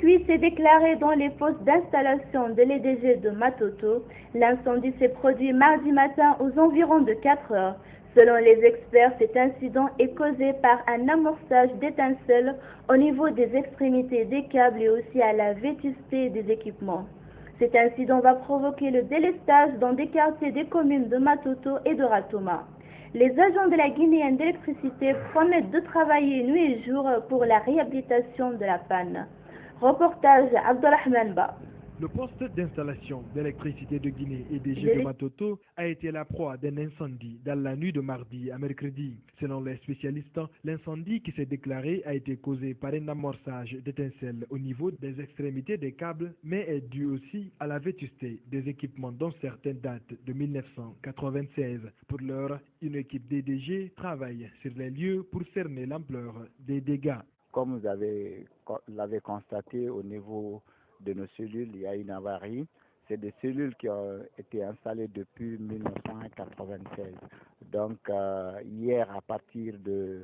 circuit s'est déclaré dans les fosses d'installation de l'EDG de Matoto. L'incendie s'est produit mardi matin aux environs de 4 heures. Selon les experts, cet incident est causé par un amorçage d'étincelles au niveau des extrémités des câbles et aussi à la vétusté des équipements. Cet incident va provoquer le délestage dans des quartiers des communes de Matoto et de Ratoma. Les agents de la Guinéenne d'électricité promettent de travailler nuit et jour pour la réhabilitation de la panne. Reportage Abdelrahman Ba. Le poste d'installation d'électricité de Guinée EDG de Matoto a été la proie d'un incendie dans la nuit de mardi à mercredi. Selon les spécialistes, l'incendie qui s'est déclaré a été causé par un amorçage d'étincelles au niveau des extrémités des câbles, mais est dû aussi à la vétusté des équipements dont certaines datent de 1996. Pour l'heure, une équipe d'EDG travaille sur les lieux pour cerner l'ampleur des dégâts. Comme vous l'avez constaté au niveau de nos cellules, il y a une avarie. C'est des cellules qui ont été installées depuis 1996. Donc hier, à partir de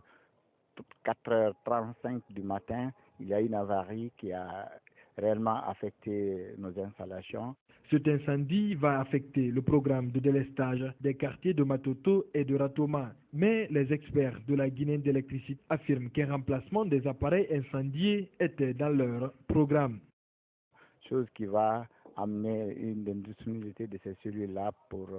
4h35 du matin, il y a une avarie qui a réellement affecté nos installations. Cet incendie va affecter le programme de délestage des quartiers de Matoto et de Ratoma. Mais les experts de la Guinée d'électricité affirment qu'un remplacement des appareils incendiés était dans leur programme. Chose qui va amener une indisponibilité de ces cellules-là pour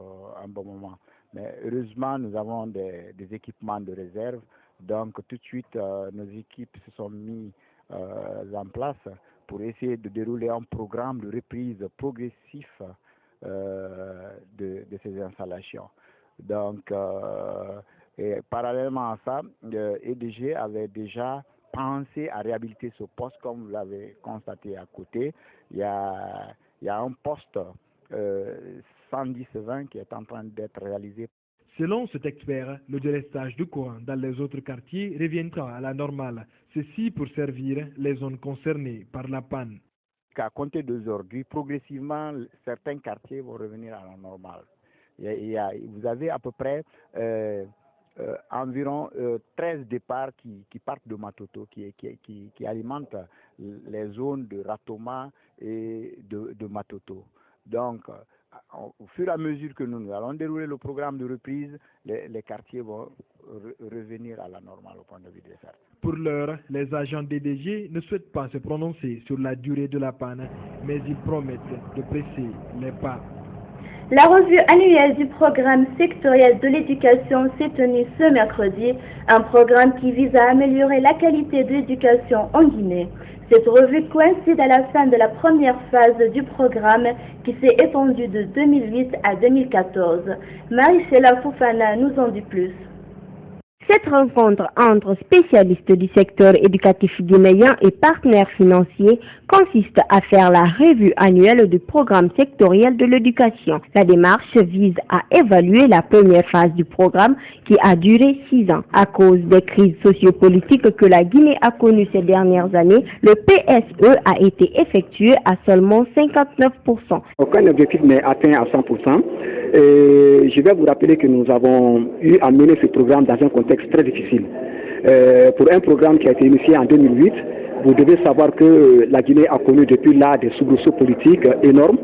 un bon moment. Mais heureusement, nous avons des équipements de réserve. Donc tout de suite, nos équipes se sont mises en place pour essayer de dérouler un programme de reprise progressif de ces installations. Donc, et parallèlement à ça, EDG avait déjà pensé à réhabiliter ce poste, comme vous l'avez constaté à côté. Il y a un poste 110-20 qui est en train d'être réalisé. Selon cet expert, le délestage du courant dans les autres quartiers reviendra à la normale. Ceci pour servir les zones concernées par la panne. À compter d'aujourd'hui, progressivement, certains quartiers vont revenir à la normale. Vous avez à peu près environ 13 départs qui partent de Matoto, qui alimentent les zones de Ratoma et de Matoto. Donc, au fur et à mesure que nous allons dérouler le programme de reprise, les quartiers vont revenir à la normale au point de vue des certes. Pour l'heure, les agents d'EDG ne souhaitent pas se prononcer sur la durée de la panne, mais ils promettent de presser les pas. La revue annuelle du programme sectoriel de l'éducation s'est tenue ce mercredi, un programme qui vise à améliorer la qualité de l'éducation en Guinée. Cette revue coïncide à la fin de la première phase du programme qui s'est étendue de 2008 à 2014. Marie-Chela Foufana nous en dit plus. Cette rencontre entre spécialistes du secteur éducatif guinéen et partenaires financiers consiste à faire la revue annuelle du programme sectoriel de l'éducation. La démarche vise à évaluer la première phase du programme qui a duré 6 ans. À cause des crises sociopolitiques que la Guinée a connues ces dernières années, le PSE a été effectué à seulement 59%. Aucun objectif n'est atteint à 100%. Je vais vous rappeler que nous avons eu à mener ce programme dans un contexte très difficile. Pour un programme qui a été initié en 2008, vous devez savoir que la Guinée a connu depuis là des soubresauts politiques énormes,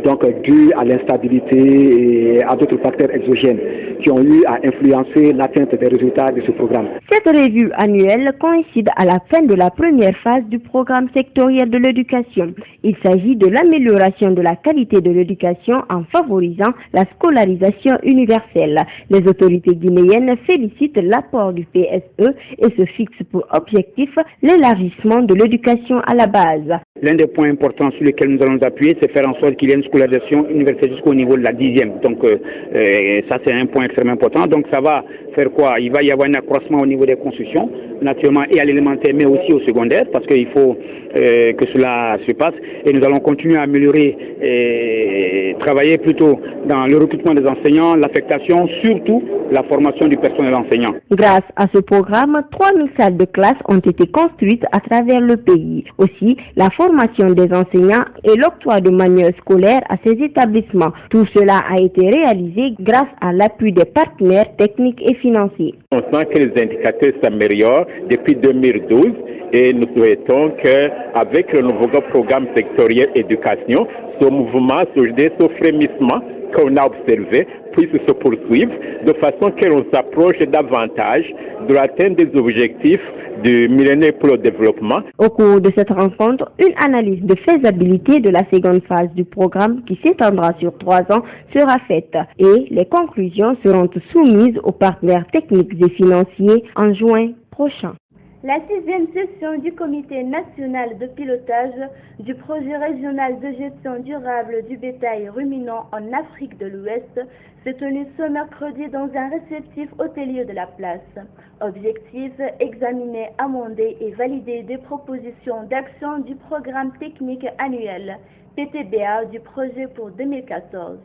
donc dû à l'instabilité et à d'autres facteurs exogènes qui ont eu à influencer l'atteinte des résultats de ce programme. Cette revue annuelle coïncide à la fin de la première phase du programme sectoriel de l'éducation. Il s'agit de l'amélioration de la qualité de l'éducation en favorisant la scolarisation universelle. Les autorités guinéennes félicitent l'apport du PSE et se fixent pour objectif l'élargissement de l'éducation à la base. L'un des points importants sur lesquels nous allons nous appuyer, c'est faire en sorte qu'il y ait une scolarisation universelle jusqu'au niveau de la 10e. Donc ça c'est un point extrêmement important. Donc ça va faire quoi? Il va y avoir un accroissement au niveau des constructions, naturellement, et à l'élémentaire, mais aussi au secondaire, parce qu'il faut que cela se passe. Et nous allons continuer à améliorer et travailler plutôt dans le recrutement des enseignants, l'affectation, surtout la formation du personnel enseignant. Grâce à ce programme, 3000 salles de classe ont été construites à travers le pays. Aussi, la formation des enseignants et l'octroi reçoit de manière scolaire à ces établissements. Tout cela a été réalisé grâce à l'appui des partenaires techniques et financiers. On sent que les indicateurs s'améliorent depuis 2012 et nous souhaitons qu'avec le nouveau programme sectoriel éducation, ce mouvement, ce frémissement qu'on a observé puisse se poursuivre de façon que l'on s'approche davantage de l'atteinte des objectifs du millénaire pour le développement. Au cours de cette rencontre, une analyse de faisabilité de la seconde phase du programme qui s'étendra sur 3 ans sera faite et les conclusions seront soumises aux partenaires techniques et financiers en juin prochain. La 6e session du Comité national de pilotage du projet régional de gestion durable du bétail ruminant en Afrique de l'Ouest s'est tenue ce mercredi dans un réceptif hôtelier de la place. Objectif, examiner, amender et valider des propositions d'action du programme technique annuel PTBA du projet pour 2014.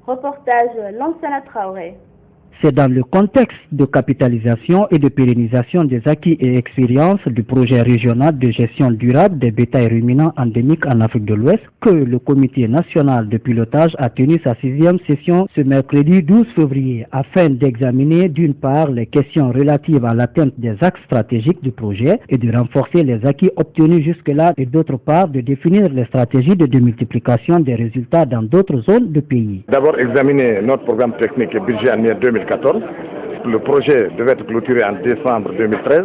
Reportage Lansana Traoré. C'est dans le contexte de capitalisation et de pérennisation des acquis et expériences du projet régional de gestion durable des bétails ruminants endémiques en Afrique de l'Ouest que le Comité national de pilotage a tenu sa 6e session ce mercredi 12 février afin d'examiner d'une part les questions relatives à l'atteinte des axes stratégiques du projet et de renforcer les acquis obtenus jusque-là et d'autre part de définir les stratégies de démultiplication des résultats dans d'autres zones du pays. D'abord examiner notre programme technique et budget annuel 2014. Le projet devait être clôturé en décembre 2013,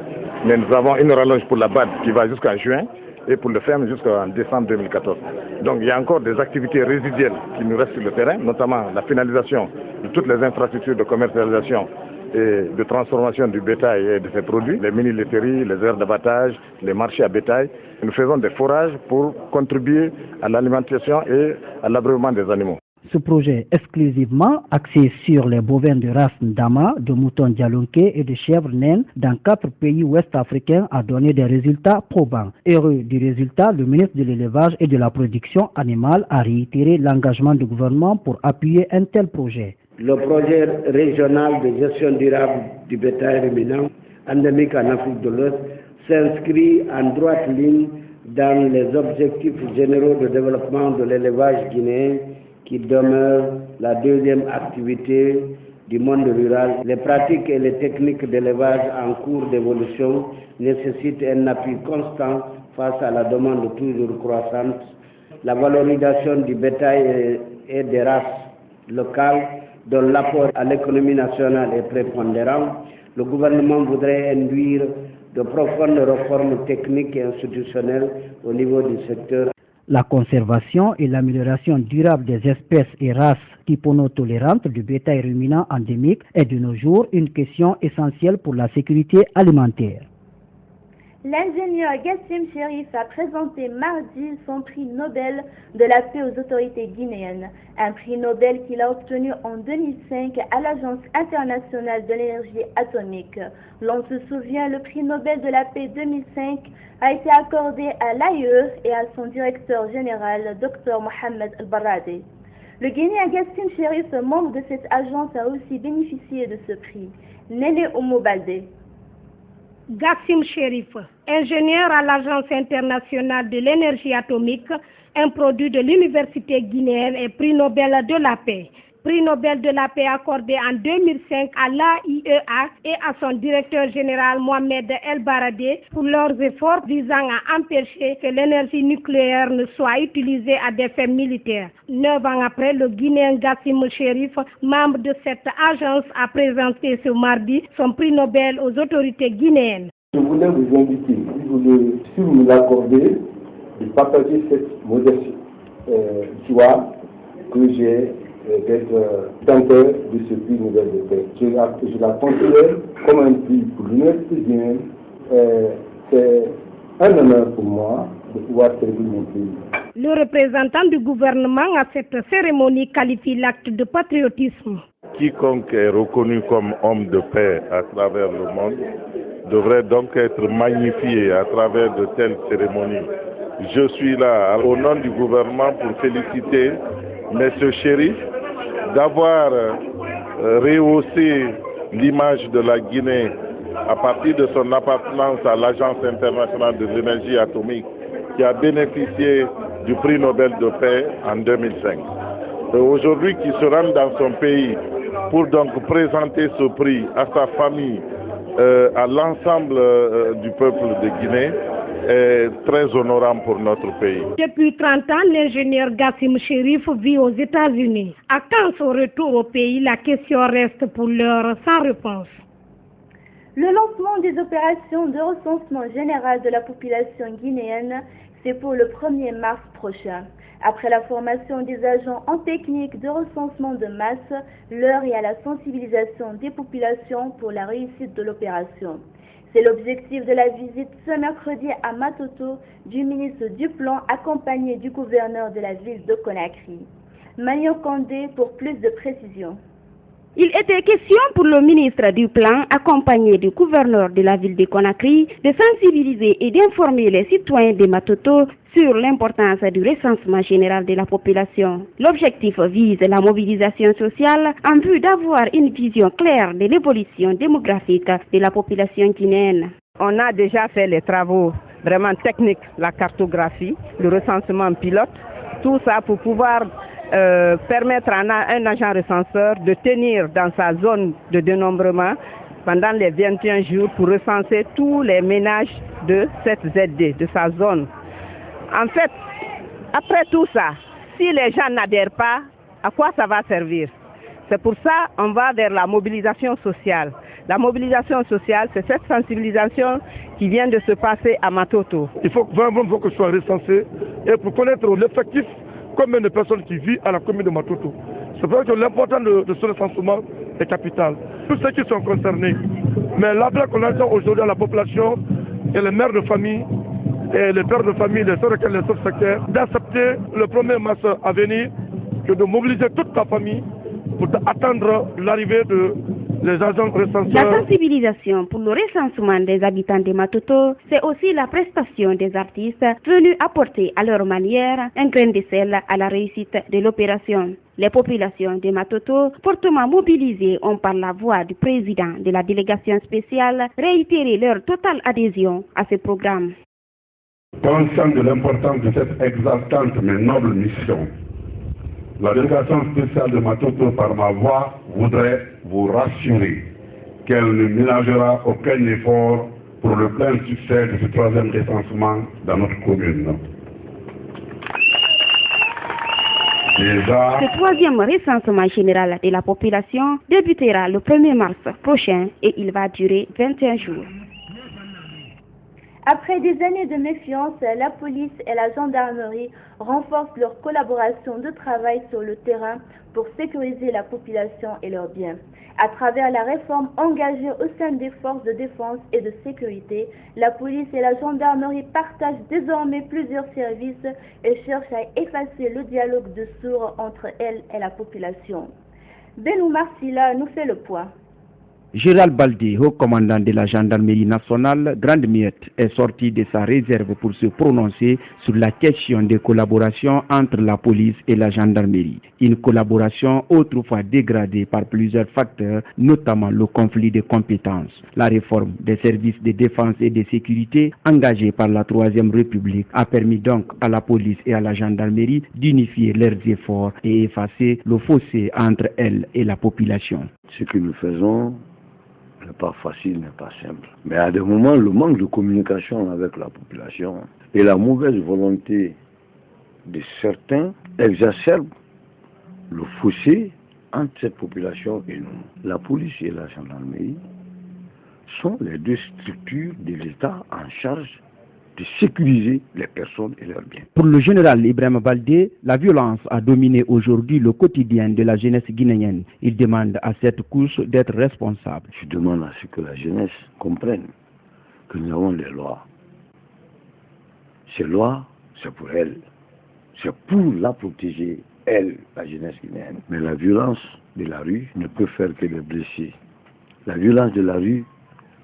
mais nous avons une rallonge pour la BAD qui va jusqu'en juin et pour le ferme jusqu'en décembre 2014. Donc il y a encore des activités résiduelles qui nous restent sur le terrain, notamment la finalisation de toutes les infrastructures de commercialisation et de transformation du bétail et de ses produits, les mini-laiteries, les aires d'abattage, les marchés à bétail. Nous faisons des forages pour contribuer à l'alimentation et à l'abreuvement des animaux. Ce projet exclusivement axé sur les bovins de race Ndama, de moutons dialonqués et de chèvres naines dans 4 pays ouest-africains a donné des résultats probants. Heureux du résultat, le ministre de l'élevage et de la production animale a réitéré l'engagement du gouvernement pour appuyer un tel projet. Le projet régional de gestion durable du bétail ruminant endémique en Afrique de l'Ouest s'inscrit en droite ligne dans les objectifs généraux de développement de l'élevage guinéen qui demeure la 2e activité du monde rural. Les pratiques et les techniques d'élevage en cours d'évolution nécessitent un appui constant face à la demande toujours croissante. La valorisation du bétail et des races locales dont l'apport à l'économie nationale est prépondérant. Le gouvernement voudrait induire de profondes réformes techniques et institutionnelles au niveau du secteur. La conservation et l'amélioration durable des espèces et races hyponotolérantes du bétail ruminant endémique est de nos jours une question essentielle pour la sécurité alimentaire. L'ingénieur Gassim Chérif a présenté mardi son prix Nobel de la paix aux autorités guinéennes, un prix Nobel qu'il a obtenu en 2005 à l'Agence internationale de l'énergie atomique. L'on se souvient, le prix Nobel de la paix 2005 a été accordé à l'AIE et à son directeur général, Dr Mohamed El-Barradi. Le Guinéen Gassim Chérif, membre de cette agence, a aussi bénéficié de ce prix. Nélé Oumoubalde. Gassim Chérif, ingénieur à l'Agence internationale de l'énergie atomique, un produit de l'université guinéenne et prix Nobel de la paix. Prix Nobel de la paix accordé en 2005 à l'AIEA et à son directeur général Mohamed El-Barradi pour leurs efforts visant à empêcher que l'énergie nucléaire ne soit utilisée à des fins militaires. 9 ans après, le Guinéen Gassim Chérif, membre de cette agence, a présenté ce mardi son prix Nobel aux autorités guinéennes. Je voulais vous inviter, si vous me l'accordez, de partager cette modeste joie que j'ai d'être tenteur de ce prix Nobel de paix. Je la considère comme un prix pour l'université guinéenne. C'est un honneur pour moi de pouvoir servir mon pays. Le représentant du gouvernement à cette cérémonie qualifie l'acte de patriotisme. Quiconque est reconnu comme homme de paix à travers le monde devrait donc être magnifié à travers de telles cérémonies. Je suis là au nom du gouvernement pour féliciter M. Chérif d'avoir rehaussé l'image de la Guinée à partir de son appartenance à l'Agence internationale de l'énergie atomique qui a bénéficié du prix Nobel de paix en 2005. Aujourd'hui, qui se rend dans son pays pour donc présenter ce prix à sa famille, à l'ensemble du peuple de Guinée, est très honorant pour notre pays. Depuis 30 ans, l'ingénieur Gassim Chérif vit aux États-Unis. À quand son retour au pays, la question reste pour l'heure sans réponse. Le lancement des opérations de recensement général de la population guinéenne, c'est pour le 1er mars prochain. Après la formation des agents en technique de recensement de masse, l'heure est à la sensibilisation des populations pour la réussite de l'opération. C'est l'objectif de la visite ce mercredi à Matoto du ministre du Plan accompagné du gouverneur de la ville de Conakry. Magno Kandé pour plus de précisions. Il était question pour le ministre du Plan, accompagné du gouverneur de la ville de Conakry, de sensibiliser et d'informer les citoyens de Matoto sur l'importance du recensement général de la population. L'objectif vise la mobilisation sociale en vue d'avoir une vision claire de l'évolution démographique de la population guinéenne. On a déjà fait les travaux vraiment techniques, la cartographie, le recensement pilote, tout ça pour pouvoir permettre à un agent recenseur de tenir dans sa zone de dénombrement pendant les 21 jours pour recenser tous les ménages de cette ZD, de sa zone. En fait, après tout ça, si les gens n'adhèrent pas, à quoi ça va servir? C'est pour ça qu'on va vers la mobilisation sociale. La mobilisation sociale, c'est cette sensibilisation qui vient de se passer à Matoto. Il faut vraiment que ce soit recensé et pour connaître l'effectif, combien de personnes qui vivent à la commune de Matoto. C'est vrai que l'importance de ce recensement est capital. Tous ceux qui sont concernés. Mais l'appel qu'on a aujourd'hui à la population et les mères de famille et les pères de famille, les sous-secteurs, d'accepter le 1er mars à venir, que de mobiliser toute ta famille pour attendre l'arrivée des agents recenseurs. La sensibilisation pour le recensement des habitants de Matoto, c'est aussi la prestation des artistes venus apporter à leur manière un grain de sel à la réussite de l'opération. Les populations de Matoto, fortement mobilisées, ont par la voix du président de la délégation spéciale réitéré leur totale adhésion à ce programme. Conscient de l'importance de cette exaltante mais noble mission, la délégation spéciale de Matoto, par ma voix, voudrait vous rassurer qu'elle ne ménagera aucun effort pour le plein succès de ce 3e recensement dans notre commune. Déjà, ce 3e recensement général de la population débutera le 1er mars prochain et il va durer 21 jours. Après des années de méfiance, la police et la gendarmerie renforcent leur collaboration de travail sur le terrain pour sécuriser la population et leurs biens. À travers la réforme engagée au sein des forces de défense et de sécurité, la police et la gendarmerie partagent désormais plusieurs services et cherchent à effacer le dialogue de sourds entre elles et la population. Benou Marsila nous fait le point. Gérald Baldé, haut commandant de la gendarmerie nationale, Grande Miette, est sorti de sa réserve pour se prononcer sur la question de collaboration entre la police et la gendarmerie. Une collaboration autrefois dégradée par plusieurs facteurs, notamment le conflit de compétences. La réforme des services de défense et de sécurité engagée par la Troisième République a permis donc à la police et à la gendarmerie d'unifier leurs efforts et effacer le fossé entre elles et la population. Ce que nous faisons n'est pas facile, n'est pas simple. Mais à des moments, le manque de communication avec la population et la mauvaise volonté de certains exacerbent le fossé entre cette population et nous. La police et la gendarmerie sont les deux structures de l'État en charge de sécuriser les personnes et leurs biens. Pour le général Ibrahim Baldé, la violence a dominé aujourd'hui le quotidien de la jeunesse guinéenne. Il demande à cette couche d'être responsable. Je demande à ce que la jeunesse comprenne que nous avons des lois. Ces lois, c'est pour elle. C'est pour la protéger, elle, la jeunesse guinéenne. Mais la violence de la rue ne peut faire que les blesser. La violence de la rue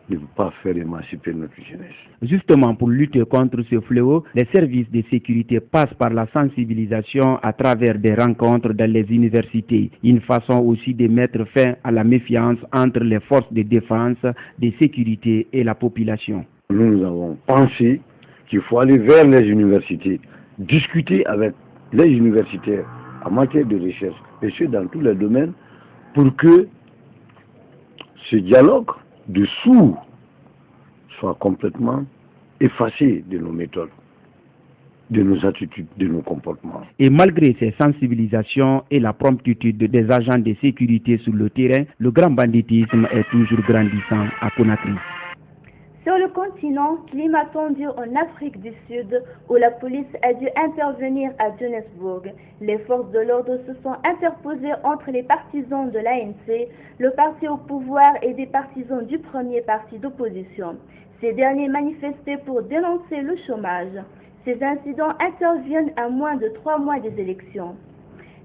ne peut pas faire émanciper notre jeunesse. Justement, pour lutter contre ce fléau, les services de sécurité passent par la sensibilisation à travers des rencontres dans les universités. Une façon aussi de mettre fin à la méfiance entre les forces de défense, de sécurité et la population. Nous avons pensé qu'il faut aller vers les universités discuter avec les universitaires en matière de recherche, et ce dans tous les domaines, pour que ce dialogue de sourds soit complètement effacé de nos méthodes, de nos attitudes, de nos comportements. Et malgré ces sensibilisations et la promptitude des agents de sécurité sur le terrain, le grand banditisme est toujours grandissant à Conakry. Sur le continent, climat tendu en Afrique du Sud, où la police a dû intervenir à Johannesburg. Les forces de l'ordre se sont interposées entre les partisans de l'ANC, le parti au pouvoir et des partisans du premier parti d'opposition. Ces derniers manifestaient pour dénoncer le chômage. Ces incidents interviennent à moins de 3 mois des élections.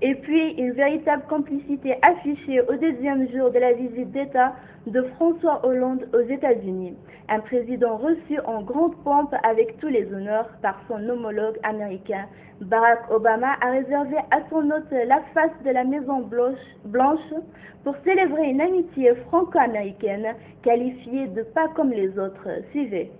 Et puis, une véritable complicité affichée au deuxième jour de la visite d'État de François Hollande aux États-Unis. Un président reçu en grande pompe avec tous les honneurs par son homologue américain. Barack Obama a réservé à son hôte la face de la Maison Blanche pour célébrer une amitié franco-américaine qualifiée de pas comme les autres. Suivez.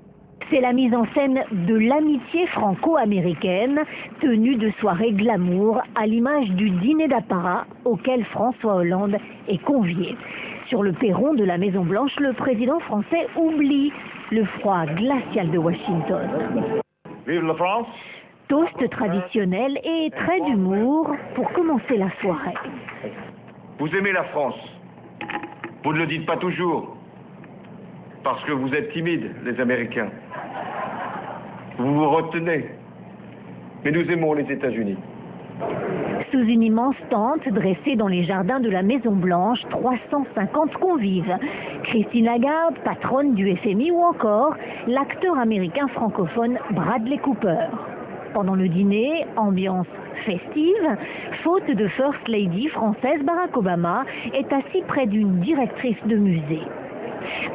C'est la mise en scène de l'amitié franco-américaine, tenue de soirée glamour à l'image du dîner d'apparat auquel François Hollande est convié. Sur le perron de la Maison-Blanche, le président français oublie le froid glacial de Washington. Vive la France! Toast traditionnel et trait d'humour pour commencer la soirée. Vous aimez la France. Vous ne le dites pas toujours. Parce que vous êtes timides, les Américains. Vous vous retenez. Mais nous aimons les États-Unis. Sous une immense tente dressée dans les jardins de la Maison-Blanche, 350 convives. Christine Lagarde, patronne du FMI, ou encore l'acteur américain francophone Bradley Cooper. Pendant le dîner, ambiance festive, faute de First Lady française, Barack Obama est assis près d'une directrice de musée.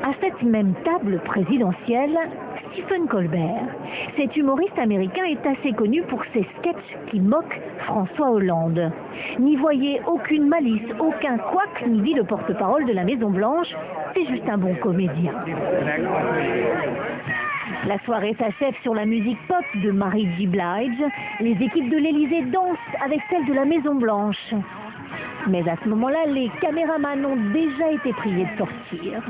À cette même table présidentielle, Stephen Colbert. Cet humoriste américain est assez connu pour ses sketchs qui moquent François Hollande. N'y voyez aucune malice, aucun couac, ni dit le porte-parole de la Maison-Blanche, c'est juste un bon comédien. La soirée s'achève sur la musique pop de Mary J. Blige. Les équipes de l'Élysée dansent avec celles de la Maison-Blanche. Mais à ce moment-là, les caméramans ont déjà été priés de sortir.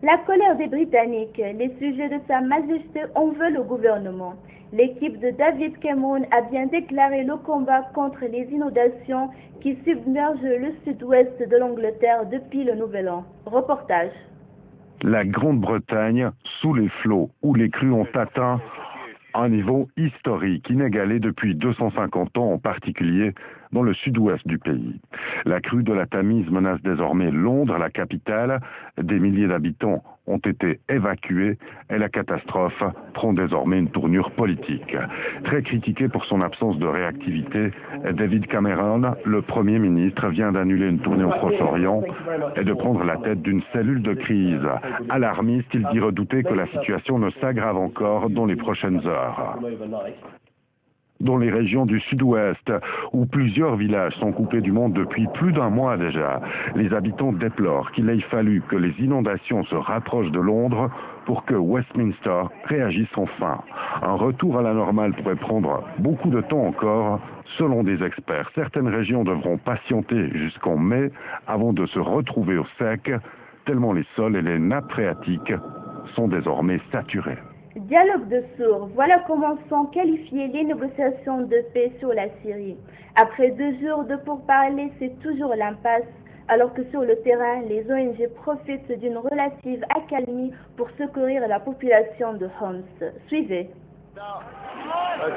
La colère des Britanniques, les sujets de Sa Majesté en veulent au gouvernement. L'équipe de David Cameron a bien déclaré le combat contre les inondations qui submergent le sud-ouest de l'Angleterre depuis le Nouvel An. Reportage. La Grande-Bretagne sous les flots, où les crues ont atteint un niveau historique, inégalé depuis 250 ans, en particulier dans le sud-ouest du pays. La crue de la Tamise menace désormais Londres, la capitale. Des milliers d'habitants ont été évacués et la catastrophe prend désormais une tournure politique. Très critiqué pour son absence de réactivité, David Cameron, le Premier ministre, vient d'annuler une tournée au Proche-Orient et de prendre la tête d'une cellule de crise. Alarmiste, il dit redouter que la situation ne s'aggrave encore dans les prochaines heures. Dans les régions du sud-ouest, où plusieurs villages sont coupés du monde depuis plus d'un mois déjà, les habitants déplorent qu'il ait fallu que les inondations se rapprochent de Londres pour que Westminster réagisse enfin. Un retour à la normale pourrait prendre beaucoup de temps encore, selon des experts. Certaines régions devront patienter jusqu'en mai avant de se retrouver au sec, tellement les sols et les nappes phréatiques sont désormais saturés. Dialogue de sourds, voilà comment sont qualifiées les négociations de paix sur la Syrie. Après 2 jours de pourparlers, c'est toujours l'impasse, alors que sur le terrain, les ONG profitent d'une relative accalmie pour secourir la population de Homs. Suivez.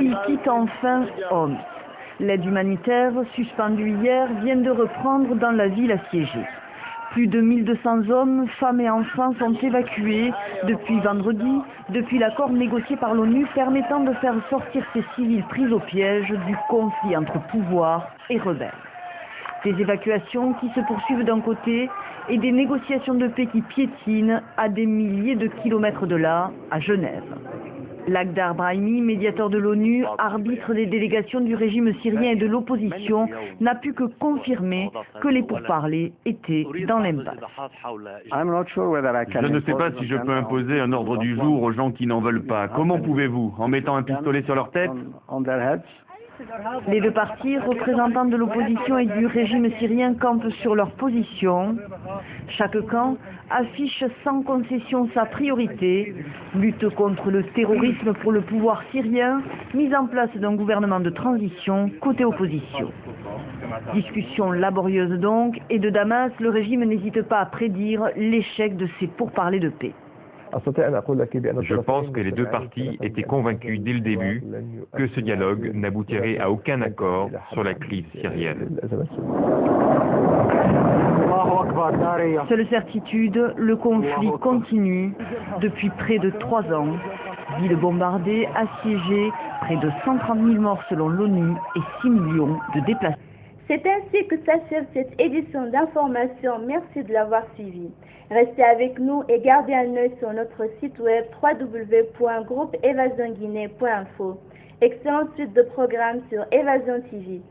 Il quitte enfin Homs. L'aide humanitaire, suspendue hier, vient de reprendre dans la ville assiégée. Plus de 1200 hommes, femmes et enfants sont évacués depuis vendredi, depuis l'accord négocié par l'ONU permettant de faire sortir ces civils pris au piège du conflit entre pouvoir et rebelles. Des évacuations qui se poursuivent d'un côté et des négociations de paix qui piétinent à des milliers de kilomètres de là, à Genève. Lakhdar Brahimi, médiateur de l'ONU, arbitre des délégations du régime syrien et de l'opposition, n'a pu que confirmer que les pourparlers étaient dans l'impasse. Je ne sais pas si je peux imposer un ordre du jour aux gens qui n'en veulent pas. Comment pouvez-vous? En mettant un pistolet sur leur tête? Les deux partis, représentants de l'opposition et du régime syrien, campent sur leur position. Chaque camp affiche sans concession sa priorité, lutte contre le terrorisme pour le pouvoir syrien, mise en place d'un gouvernement de transition côté opposition. Discussion laborieuse donc, et de Damas, le régime n'hésite pas à prédire l'échec de ces pourparlers de paix. Je pense que les deux parties étaient convaincus dès le début que ce dialogue n'aboutirait à aucun accord sur la crise syrienne. Seule certitude, le conflit continue depuis près de 3 ans. Ville bombardée, assiégée, près de 130 000 morts selon l'ONU et 6 millions de déplacés. C'est ainsi que s'achève cette édition d'information. Merci de l'avoir suivi. Restez avec nous et gardez un œil sur notre site web www.groupeevasionguinée.info. Excellente suite de programmes sur Évasion TV.